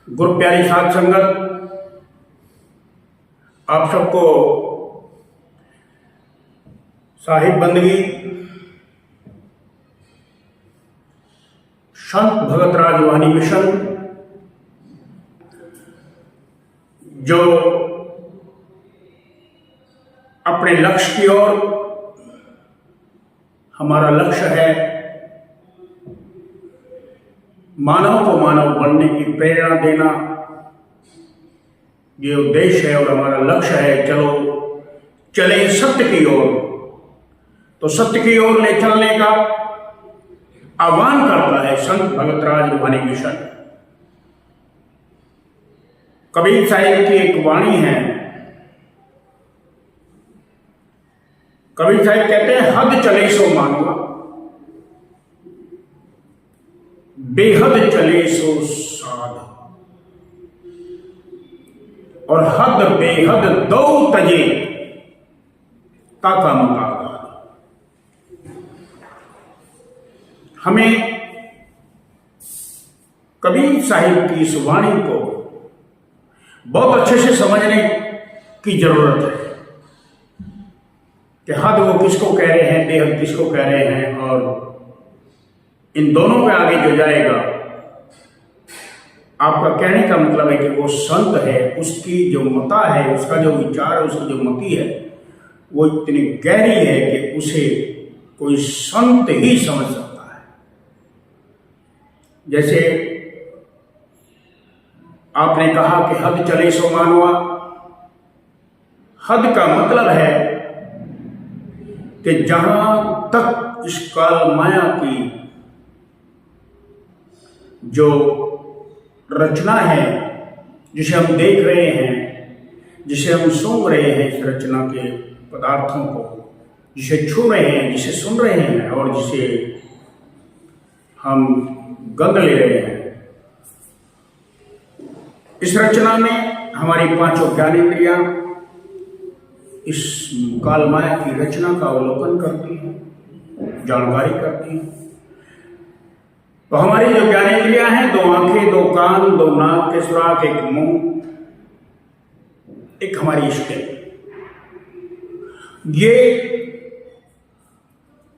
गुरु प्यारी साध संगत, आप सबको साहिब बंदगी संत भगत राज वाणी मिशन जो अपने लक्ष्य की ओर, हमारा लक्ष्य है मानव को मानव बनने की प्रेरणा देना, ये उद्देश्य है और हमारा लक्ष्य है। चलो चले सत्य की ओर, तो सत्य की ओर ले चलने का आह्वान करता है संत भगत राज वाणी मिशन। कबीर साहिब की एक वाणी है। कबीर साहिब कहते हैं, हद चले सो मानवा, बेहद चले सो साध, और हद बेहद दो तजे ताका मुकाबला। हमें कबीर साहिब की इस वाणी को बहुत अच्छे से समझने की जरूरत है कि हद वो किसको कह रहे हैं, बेहद किसको कह रहे हैं, और इन दोनों पे आगे जो जाएगा, आपका कहने का मतलब है कि वो संत है, उसकी जो मता है, उसका जो विचार है, उसकी जो मति है, वो इतनी गहरी है कि उसे कोई संत ही समझ सकता है। जैसे आपने कहा कि हद चले सो मानवा, हद का मतलब है कि जहां तक इस काल माया की जो रचना है, जिसे हम देख रहे हैं, जिसे हम सूंघ रहे हैं, इस रचना के पदार्थों को, जिसे छू रहे हैं, जिसे सुन रहे हैं और जिसे हम गंध ले रहे हैं, इस रचना में हमारी पांचों ज्ञानेंद्रियां इस काल माया की रचना का अवलोकन करती हैं, जानकारी करती हैं। तो हमारी जो ज्ञानेंद्रियां हैं, दो आंखें, दो कान, दो नाक के सुराख, एक मुंह, एक हमारी स्किन, ये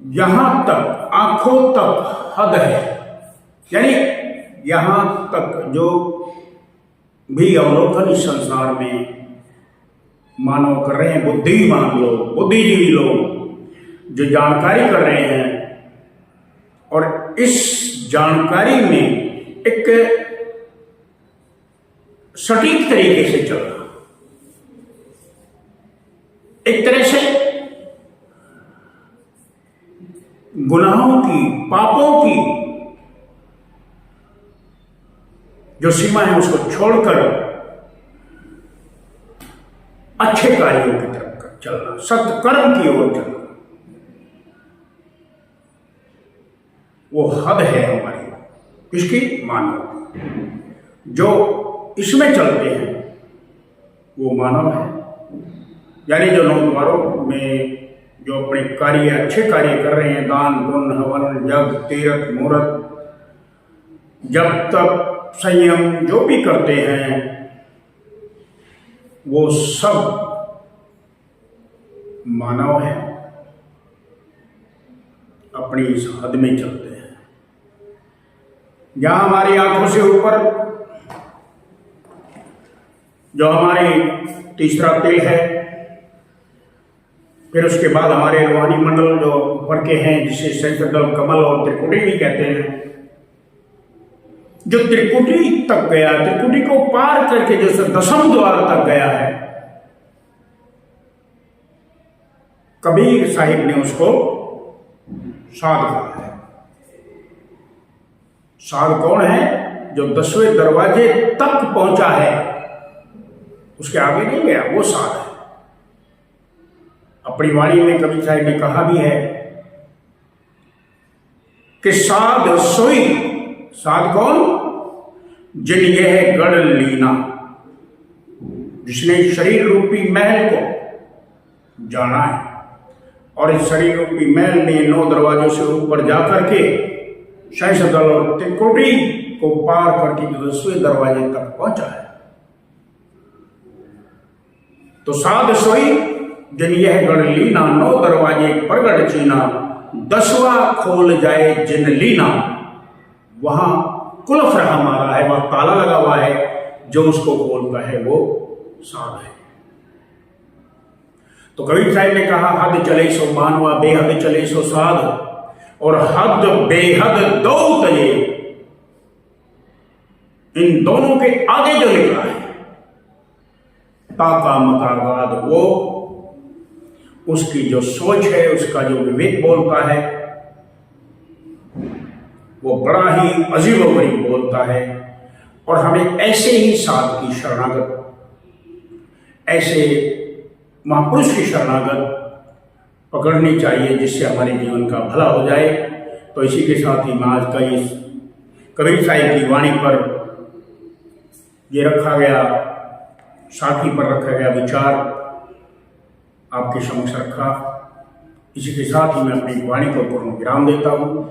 यहां तक, आंखों तक हद है। यानी यहां तक जो भी अवलोकन इस संसार में मानव कर रहे हैं, बुद्धिमान लोग, बुद्धिजीवी लोग जो जानकारी कर रहे हैं, और इस जानकारी में एक सटीक तरीके से चलना, एक तरह से गुनाहों की, पापों की जो सीमा है उसको छोड़कर अच्छे कार्यों की तरफ चलना, सत्कर्म की ओर चलना, वो हद है हमारी, किसकी? मानव। जो इसमें चलते हैं वो मानव है। यानी जो नौ द्वारों में जो अपने कार्य, अच्छे कार्य कर रहे हैं, दान पुण्य हवन यज्ञ तीर्थ मुहूर्त, जब तक संयम जो भी करते हैं, वो सब मानव है, अपनी इस हद में चलते हैं। जहां हमारी आंखों से ऊपर जो हमारी तीसरा तिल है, फिर उसके बाद हमारे रोहानी मंडल जो ऊपर के हैं, जिसे सहस्त्रदल, कमल और त्रिकुटी भी कहते हैं, जो त्रिकुटी तक गया, त्रिकुटी को पार करके जो दशम द्वार तक गया है, कबीर साहिब ने उसको साध कहा है। साध कौन है? जो 10वें दरवाजे तक पहुंचा है, उसके आगे नहीं गया, वो साध है। अपनी वाणी में कबीर साहिब ने कहा भी है कि साध सोई, साध कौन? जिन यह गढ़ लीना, जिसने शरीर रूपी महल को जाना है, और इस शरीर रूपी महल में 9 दरवाजों से ऊपर जाकर के सहस्त्रदल और त्रिकुटी को पार करके 10वें दरवाजे तक पहुंचा है। तो साध सोई जिन यह गढ़ लीना, 9 दरवाजे प्रगट चीना, 10वां खोल जाए जिन लीना। वहां कुलफ रहा मारा है, वहां ताला लगा हुआ है, जो उसको खोलता है वो साध है। तो कबीर साहब ने कहा, हद चले सो मानवा, बेहद चले सो साध, और हद बेहद दो तये। इन दोनों के आगे जो लिखा है ताका मकागाद, वो उसकी जो सोच है, उसका जो विवेक बोलता है, वो बड़ा ही अजीब व गरीब बोलता है। और हमें ऐसे ही साध की शरणागत, ऐसे महापुरुष की शरणागत पकड़नी चाहिए, जिससे हमारे जीवन का भला हो जाए। तो इसी के साथ ही मैं आज का इस कबीर साहिब की वाणी पर ये रखा गया, साथी पर रखा गया विचार आपके समक्ष रखा। इसी के साथ ही मैं अपनी वाणी को पूर्ण विराम देता हूँ।